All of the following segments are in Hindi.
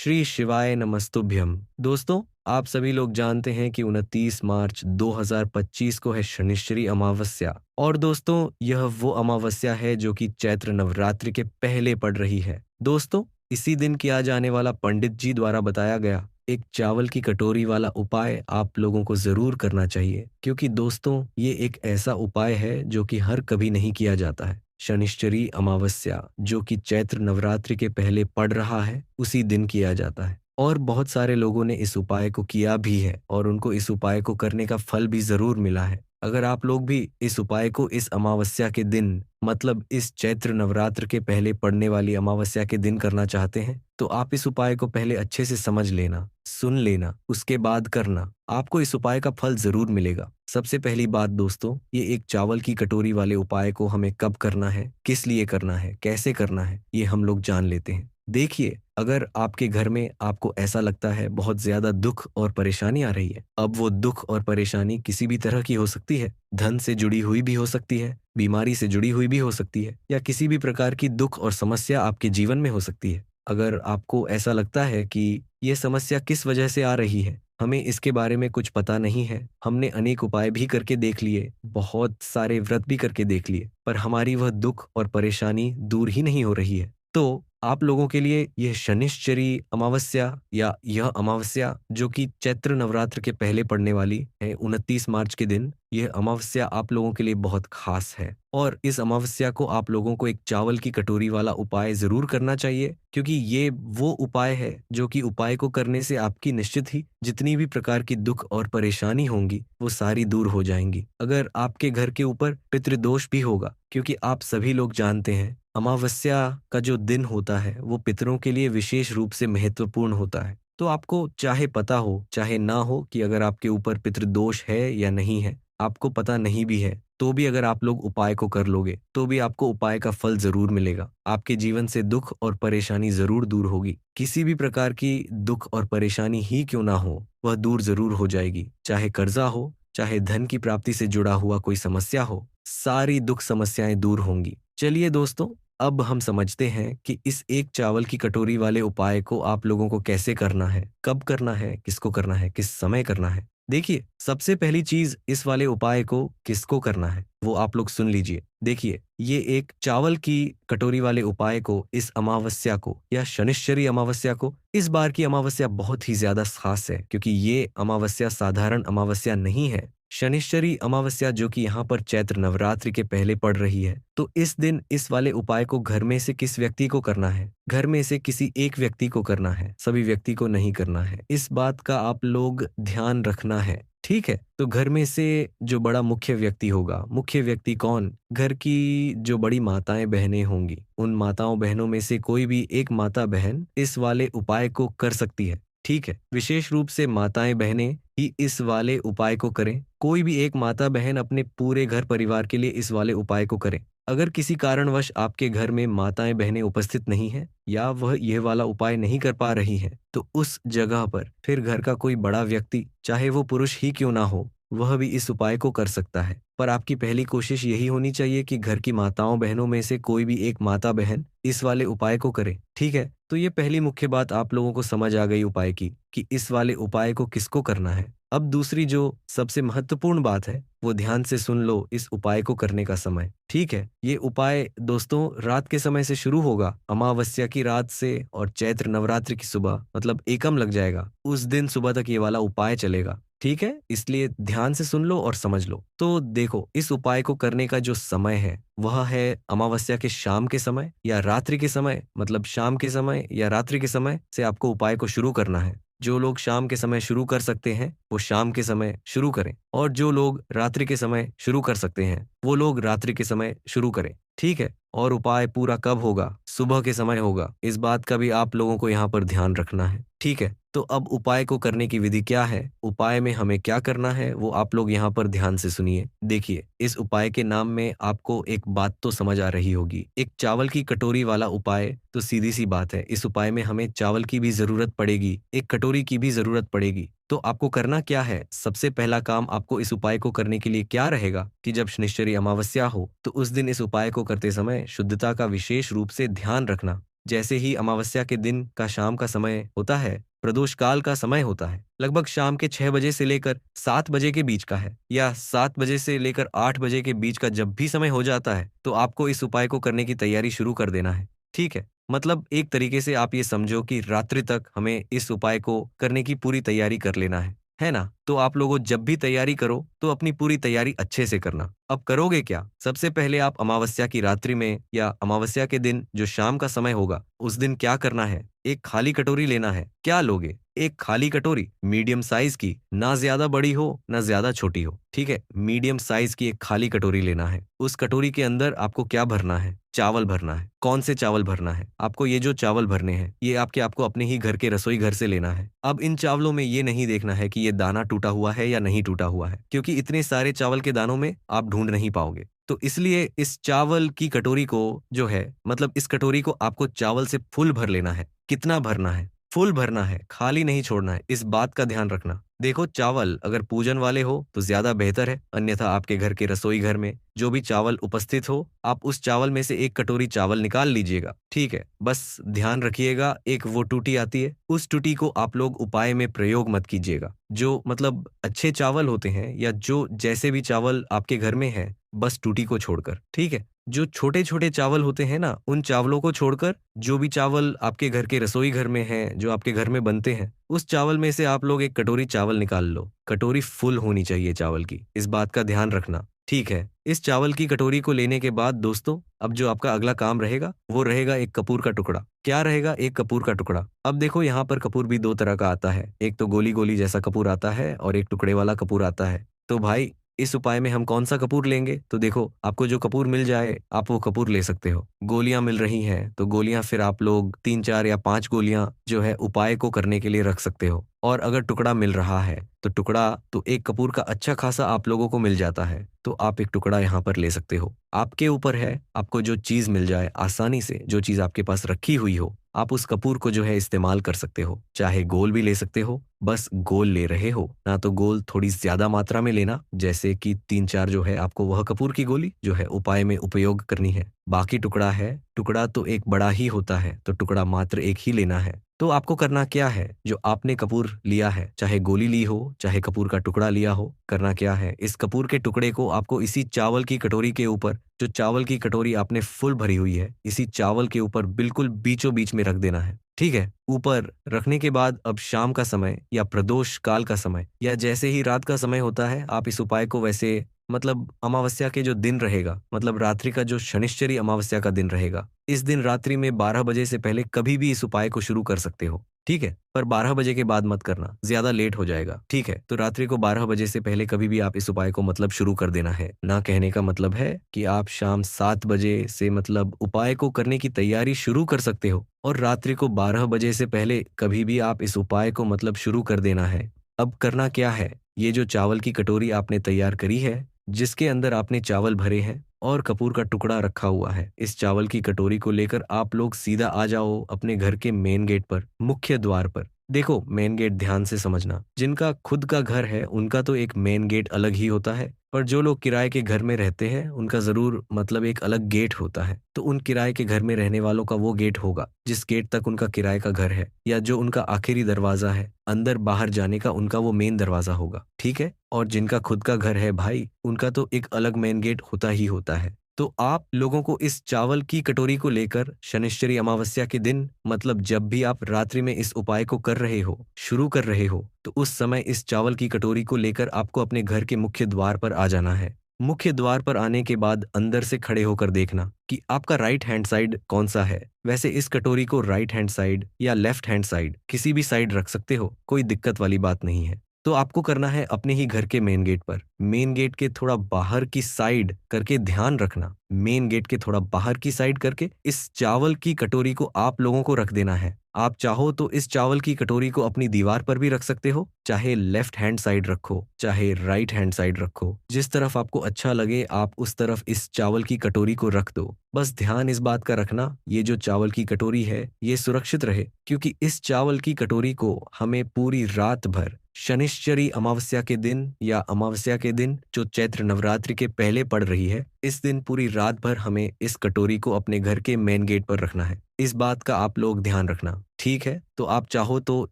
श्री शिवाय नमस्तुभ्यम। दोस्तों, आप सभी लोग जानते हैं कि 29 मार्च 2025 को है शनिश्चरी अमावस्या। और दोस्तों, यह वो अमावस्या है जो कि चैत्र नवरात्रि के पहले पड़ रही है। दोस्तों, इसी दिन किया जाने वाला पंडित जी द्वारा बताया गया एक चावल की कटोरी वाला उपाय आप लोगों को जरूर करना चाहिए, क्योंकि दोस्तों ये एक ऐसा उपाय है जो कि हर कभी नहीं किया जाता है। शनिश्चरी अमावस्या जो कि चैत्र नवरात्रि के पहले पड़ रहा है, उसी दिन किया जाता है। और बहुत सारे लोगों ने इस उपाय को किया भी है और उनको इस उपाय को करने का फल भी जरूर मिला है। अगर आप लोग भी इस उपाय को इस अमावस्या के दिन, मतलब इस चैत्र नवरात्र के पहले पड़ने वाली अमावस्या के दिन करना चाहते हैं, तो आप इस उपाय को पहले अच्छे से समझ लेना, सुन लेना, उसके बाद करना। आपको इस उपाय का फल जरूर मिलेगा। सबसे पहली बात दोस्तों, ये एक चावल की कटोरी वाले उपाय को हमें कब करना है, किस लिए करना है, कैसे करना है, ये हम लोग जान लेते हैं। देखिए, अगर आपके घर में आपको ऐसा लगता है बहुत ज्यादा दुख और परेशानी आ रही है, अब वो दुख और परेशानी किसी भी तरह की हो सकती है। धन से जुड़ी हुई भी हो सकती है, बीमारी से जुड़ी हुई भी हो सकती है, या किसी भी प्रकार की दुख और समस्या आपके जीवन में हो सकती है। अगर आपको ऐसा लगता है कि ये समस्या किस वजह से आ रही है, हमें इसके बारे में कुछ पता नहीं है, हमने अनेक उपाय भी करके देख लिए, बहुत सारे व्रत भी करके देख लिए, पर हमारी वह दुख और परेशानी दूर ही नहीं हो रही है, तो आप लोगों के लिए यह शनिश्चरी अमावस्या या यह अमावस्या जो कि चैत्र नवरात्र के पहले पड़ने वाली है 29 मार्च के दिन, यह अमावस्या आप लोगों के लिए बहुत खास है। और इस अमावस्या को आप लोगों को एक चावल की कटोरी वाला उपाय जरूर करना चाहिए, क्योंकि ये वो उपाय है जो कि उपाय को करने से आपकी निश्चित ही जितनी भी प्रकार की दुख और परेशानी होंगी वो सारी दूर हो जाएंगी। अगर आपके घर के ऊपर पितृदोष भी होगा, क्योंकि आप सभी लोग जानते हैं अमावस्या का जो दिन होता है वो पितरों के लिए विशेष रूप से महत्वपूर्ण होता है। तो आपको चाहे पता हो चाहे ना हो कि अगर आपके ऊपर पितृदोष है या नहीं है, आपको पता नहीं भी है, तो भी अगर आप लोग उपाय को कर लोगे तो भी आपको उपाय का फल जरूर मिलेगा। आपके जीवन से दुख और परेशानी जरूर दूर होगी। किसी भी प्रकार की दुख और परेशानी ही क्यों ना हो, वह दूर जरूर हो जाएगी। चाहे कर्जा हो, चाहे धन की प्राप्ति से जुड़ा हुआ कोई समस्या हो, सारी दुख समस्याएं दूर होंगी। चलिए दोस्तों, अब हम समझते हैं कि इस एक चावल की कटोरी वाले उपाय को आप लोगों को कैसे करना है, कब करना है, किसको करना है, किस समय करना है। देखिए, सबसे पहली चीज, इस वाले उपाय को किसको करना है वो आप लोग सुन लीजिए। देखिए, ये एक चावल की कटोरी वाले उपाय को इस अमावस्या को या शनिश्चरी अमावस्या को, इस बार की अमावस्या बहुत ही ज्यादा खास है, क्योंकि ये अमावस्या साधारण अमावस्या नहीं है। शनिश्चरी अमावस्या जो कि यहाँ पर चैत्र नवरात्रि के पहले पड़ रही है, तो इस दिन इस वाले उपाय को घर में से किस व्यक्ति को करना है? घर में से किसी एक व्यक्ति को करना है, सभी व्यक्ति को नहीं करना है। इस बात का आप लोग ध्यान रखना है, ठीक है? तो घर में से जो बड़ा मुख्य व्यक्ति होगा, मुख्य व्यक्ति कौन? घर की जो बड़ी माताएं बहनें होंगी, उन माताओं बहनों में से कोई भी एक माता बहन इस वाले उपाय को कर सकती है, ठीक है? विशेष रूप से माताएं बहनें ही इस वाले उपाय को करें। कोई भी एक माता बहन अपने पूरे घर परिवार के लिए इस वाले उपाय को करें। अगर किसी कारणवश आपके घर में माताएं बहनें उपस्थित नहीं हैं या वह यह वाला उपाय नहीं कर पा रही हैं, तो उस जगह पर फिर घर का कोई बड़ा व्यक्ति, चाहे वो पुरुष ही क्यों ना हो, वह भी इस उपाय को कर सकता है। पर आपकी पहली कोशिश यही होनी चाहिए कि घर की माताओं बहनों में से कोई भी एक माता बहन इस वाले उपाय को करे, ठीक है? तो ये पहली मुख्य बात आप लोगों को समझ आ गई उपाय की, कि इस वाले उपाय को किसको करना है। अब दूसरी जो सबसे महत्वपूर्ण बात है, वो ध्यान से सुन लो इस उपाय को करने का समय, ठीक है? ये उपाय दोस्तों रात के समय से शुरू होगा, अमावस्या की रात से, और चैत्र नवरात्रि की सुबह, मतलब एकम लग जाएगा, उस दिन सुबह तक ये वाला उपाय चलेगा, ठीक है? इसलिए ध्यान से सुन लो और समझ लो। तो देखो, इस उपाय को करने का जो समय है वह है अमावस्या के शाम के समय या रात्रि के समय, मतलब शाम के समय या रात्रि के समय से आपको उपाय को शुरू करना है। जो लोग शाम के समय शुरू कर सकते हैं वो शाम के समय शुरू करें, और जो लोग रात्रि के समय शुरू कर सकते हैं वो लोग रात्रि के समय शुरू करें, ठीक है? और उपाय पूरा कब होगा? सुबह के समय होगा। इस बात का भी आप लोगों को यहाँ पर ध्यान रखना है, ठीक है? तो अब उपाय को करने की विधि क्या है, उपाय में हमें क्या करना है, वो आप लोग यहाँ पर ध्यान से सुनिए। देखिए, इस उपाय के नाम में आपको एक बात तो समझ आ रही होगी, एक चावल की कटोरी वाला उपाय, तो सीधी सी बात है, इस उपाय में हमें चावल की भी जरूरत पड़ेगी, एक कटोरी की भी जरूरत पड़ेगी। तो आपको करना क्या है? सबसे पहला काम आपको इस उपाय को करने के लिए क्या रहेगा कि जब शनिश्चरी अमावस्या हो तो उस दिन इस उपाय को करते समय शुद्धता का विशेष रूप से ध्यान रखना। जैसे ही अमावस्या के दिन का शाम का समय होता है, प्रदोष काल का समय होता है, लगभग शाम के 6 बजे से लेकर 7 बजे के बीच का है, या 7 बजे से लेकर 8 बजे के बीच का जब भी समय हो जाता है, तो आपको इस उपाय को करने की तैयारी शुरू कर देना है। ठीक है? मतलब एक तरीके से आप ये समझो कि रात्रि तक हमें इस उपाय को करने की पूरी तैयारी कर लेना है ना? तो आप लोगों जब भी तैयारी करो, तो अपनी पूरी तैयारी अच्छे से करना। अब करोगे क्या? सबसे पहले आप अमावस्या की रात्रि में या अमावस्या के दिन जो शाम का समय होगा, उस दिन क्या करना है? एक खाली कटोरी लेना है। क्या लोगे? एक खाली कटोरी, मीडियम साइज की, ना ज्यादा बड़ी हो, ना ज्यादा छोटी हो। ठीक है? मीडियम साइज की एक खाली कटोरी लेना है। उस कटोरी के अंदर आपको क्या भरना है? चावल भरना है। कौन से चावल भरना है? आपको ये जो चावल भरने हैं, ये आपको अपने ही घर के रसोई घर से लेना है। अब इन चावलों में ये नहीं देखना है कि ये दाना टूटा हुआ है या नहीं टूटा हुआ है, क्योंकि इतने सारे चावल के दानों में आप ढूंढ नहीं पाओगे। तो इसलिए इस चावल की कटोरी को जो है, मतलब इस कटोरी को आपको चावल से फुल भर लेना है। कितना भरना है? फुल भरना है, खाली नहीं छोड़ना है। इस बात का ध्यान रखना। देखो, चावल अगर पूजन वाले हो तो ज्यादा बेहतर है, अन्यथा आपके घर के रसोई घर में जो भी चावल उपस्थित हो, आप उस चावल में से एक कटोरी चावल निकाल लीजिएगा। ठीक है? बस ध्यान रखिएगा, एक वो टूटी आती है, उस टूटी को आप लोग उपाय में प्रयोग मत कीजिएगा। जो मतलब अच्छे चावल होते हैं, या जो जैसे भी चावल आपके घर में है, बस टूटी को छोड़कर। ठीक है? जो छोटे छोटे चावल होते हैं ना, उन चावलों को छोड़कर जो भी चावल आपके घर के रसोई घर में हैं, जो आपके घर में बनते हैं, उस चावल में से आप लोग एक कटोरी चावल निकाल लो। कटोरी फुल होनी चाहिए चावल की, इस बात का ध्यान रखना। ठीक है? इस चावल की कटोरी को लेने के बाद दोस्तों, अब जो आपका अगला काम रहेगा, वो रहेगा एक कपूर का टुकड़ा। क्या रहेगा? एक कपूर का टुकड़ा। अब देखो, यहाँ पर कपूर भी दो तरह का आता है। एक तो गोली गोली जैसा कपूर आता है, और एक टुकड़े वाला कपूर आता है। तो भाई, इस उपाय में हम कौन सा कपूर लेंगे? तो देखो, आपको जो कपूर मिल जाए, आप वो कपूर ले सकते हो। गोलियां मिल रही हैं, तो गोलियां फिर आप लोग 3 4 या 5 गोलियां जो है उपाय को करने के लिए रख सकते हो। और अगर टुकड़ा मिल रहा है, तो टुकड़ा तो एक कपूर का अच्छा खासा आप लोगों को मिल जाता है, तो आप एक टुकड़ा यहाँ पर ले सकते हो। आपके ऊपर है, आपको जो चीज मिल जाए आसानी से, जो चीज आपके पास रखी हुई हो, आप उस कपूर को जो है इस्तेमाल कर सकते हो। चाहे गोल भी ले सकते हो, बस गोल ले रहे हो ना, तो गोल थोड़ी ज्यादा मात्रा में लेना, जैसे कि 3 4 जो है आपको वह कपूर की गोली जो है उपाय में उपयोग करनी है। बाकी टुकड़ा है, टुकड़ा तो एक बड़ा ही होता है, तो टुकड़ा मात्र एक ही लेना है। तो आपको करना क्या है? जो आपने कपूर लिया है, चाहे गोली ली हो, चाहे कपूर का टुकड़ा लिया हो, करना क्या है? इस कपूर के टुकड़े को आपको इसी चावल की कटोरी के ऊपर, जो चावल की कटोरी आपने फुल भरी हुई है, इसी चावल के ऊपर बिल्कुल बीचों बीच में रख देना है। ठीक है? ऊपर रखने के बाद अब शाम का समय या प्रदोष काल का समय, या जैसे ही रात का समय होता है, आप इस उपाय को वैसे, मतलब अमावस्या के जो दिन रहेगा, मतलब रात्रि का जो शनिश्चरी अमावस्या का दिन रहेगा, इस दिन रात्रि में 12 बजे से पहले कभी भी इस उपाय को शुरू कर सकते हो। ठीक है? पर 12 बजे के बाद मत करना, ज्यादा लेट हो जाएगा। ठीक है? तो रात्रि को 12 बजे से पहले कभी भी आप इस उपाय को मतलब शुरू कर देना है ना। कहने का मतलब है कि आप शाम 7 बजे से मतलब उपाय को करने की तैयारी शुरू कर सकते हो, और रात्रि को 12 बजे से पहले कभी भी आप इस उपाय को मतलब शुरू कर देना है। अब करना क्या है? ये जो चावल की कटोरी आपने तैयार करी है, जिसके अंदर आपने चावल भरे हैं और कपूर का टुकड़ा रखा हुआ है, इस चावल की कटोरी को लेकर आप लोग सीधा आ जाओ अपने घर के मेन गेट पर, मुख्य द्वार पर। देखो, मेन गेट ध्यान से समझना। जिनका खुद का घर है, उनका तो एक मेन गेट अलग ही होता है, पर जो लोग किराए के घर में रहते हैं, उनका जरूर मतलब एक अलग गेट होता है। तो उन किराए के घर में रहने वालों का वो गेट होगा जिस गेट तक उनका किराए का घर है, या जो उनका आखिरी दरवाजा है अंदर बाहर जाने का, उनका वो मेन दरवाजा होगा। ठीक है? और जिनका खुद का घर है भाई, उनका तो एक अलग मेन गेट होता ही होता है। तो आप लोगों को इस चावल की कटोरी को लेकर शनिश्चरी अमावस्या के दिन, मतलब जब भी आप रात्रि में इस उपाय को कर रहे हो, शुरू कर रहे हो, तो उस समय इस चावल की कटोरी को लेकर आपको अपने घर के मुख्य द्वार पर आ जाना है। मुख्य द्वार पर आने के बाद अंदर से खड़े होकर देखना कि आपका राइट हैंड साइड कौन सा है। वैसे इस कटोरी को राइट हैंड साइड या लेफ्ट हैंड साइड किसी भी साइड रख सकते हो, कोई दिक्कत वाली बात नहीं है। तो आपको करना है अपने ही घर के मेन गेट पर, मेन गेट के थोड़ा बाहर की साइड करके, ध्यान रखना, मेन गेट के थोड़ा बाहर की साइड करके इस चावल की कटोरी को आप लोगों को रख देना है। आप चाहो तो इस चावल की कटोरी को अपनी दीवार पर भी रख सकते हो, चाहे लेफ्ट हैंड साइड रखो, चाहे राइट हैंड साइड रखो, जिस तरफ आपको अच्छा लगे आप उस तरफ इस चावल की कटोरी को रख दो। बस ध्यान इस बात का रखना, ये जो चावल की कटोरी है, ये सुरक्षित रहे, क्योंकि इस चावल की कटोरी को हमें पूरी रात भर शनिश्चरी अमावस्या के दिन या अमावस्या के दिन जो चैत्र नवरात्रि के पहले पड़ रही है, इस दिन पूरी रात भर हमें इस कटोरी को अपने घर के मेन गेट पर रखना है। इस बात का आप लोग ध्यान रखना, ठीक है? तो आप चाहो तो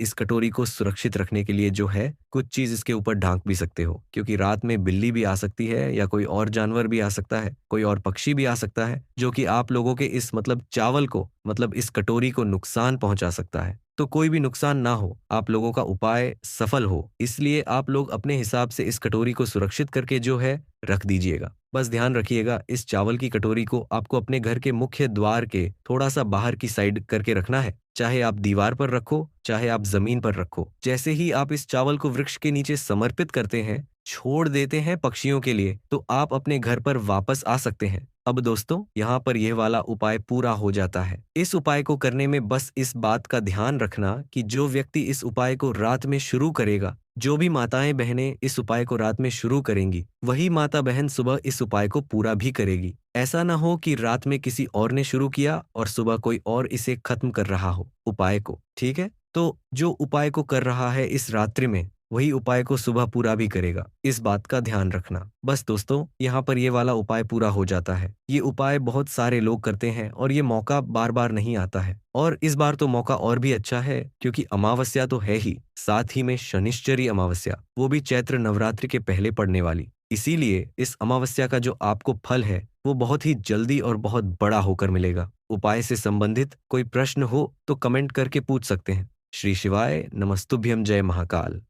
इस कटोरी को सुरक्षित रखने के लिए जो है कुछ चीज इसके ऊपर ढांक भी सकते हो, क्योंकि रात में बिल्ली भी आ सकती है या कोई और जानवर भी आ सकता है, कोई और पक्षी भी आ सकता है, जो कि आप लोगों के इस चावल को इस कटोरी को नुकसान पहुंचा सकता है। तो कोई भी नुकसान ना हो, आप लोगों का उपाय सफल हो, इसलिए आप लोग अपने हिसाब से इस कटोरी को सुरक्षित करके जो है रख दीजिएगा। बस ध्यान रखिएगा, इस चावल की कटोरी को आपको अपने घर के मुख्य द्वार के थोड़ा सा बाहर की साइड करके रखना है। चाहे आप दीवार पर रखो, चाहे आप जमीन पर रखो। जैसे ही आप इस चावल को वृक्ष के नीचे समर्पित करते हैं, छोड़ देते हैं पक्षियों के लिए, तो आप अपने घर पर वापस आ सकते हैं। अब दोस्तों, यहाँ पर यह वाला उपाय पूरा हो जाता है। इस उपाय को करने में बस इस बात का ध्यान रखना कि जो व्यक्ति इस उपाय को रात में शुरू करेगा, जो भी माताएं बहनें इस उपाय को रात में शुरू करेंगी, वही माता बहन सुबह इस उपाय को पूरा भी करेगी। ऐसा ना हो कि रात में किसी और ने शुरू किया और सुबह कोई और इसे खत्म कर रहा हो उपाय को, ठीक है? तो जो उपाय को कर रहा है इस रात्रि में, वही उपाय को सुबह पूरा भी करेगा। इस बात का ध्यान रखना। बस दोस्तों, यहाँ पर ये वाला उपाय पूरा हो जाता है। ये उपाय बहुत सारे लोग करते हैं और ये मौका बार बार नहीं आता है। और इस बार तो मौका और भी अच्छा है, क्योंकि अमावस्या तो है ही, साथ ही में शनिश्चरी अमावस्या, वो भी चैत्र नवरात्रि के पहले पड़ने वाली। इसीलिए इस अमावस्या का जो आपको फल है, वो बहुत ही जल्दी और बहुत बड़ा होकर मिलेगा। उपाय से संबंधित कोई प्रश्न हो तो कमेंट करके पूछ सकते हैं। श्री शिवाय नमस्तुभ्यं, जय महाकाल।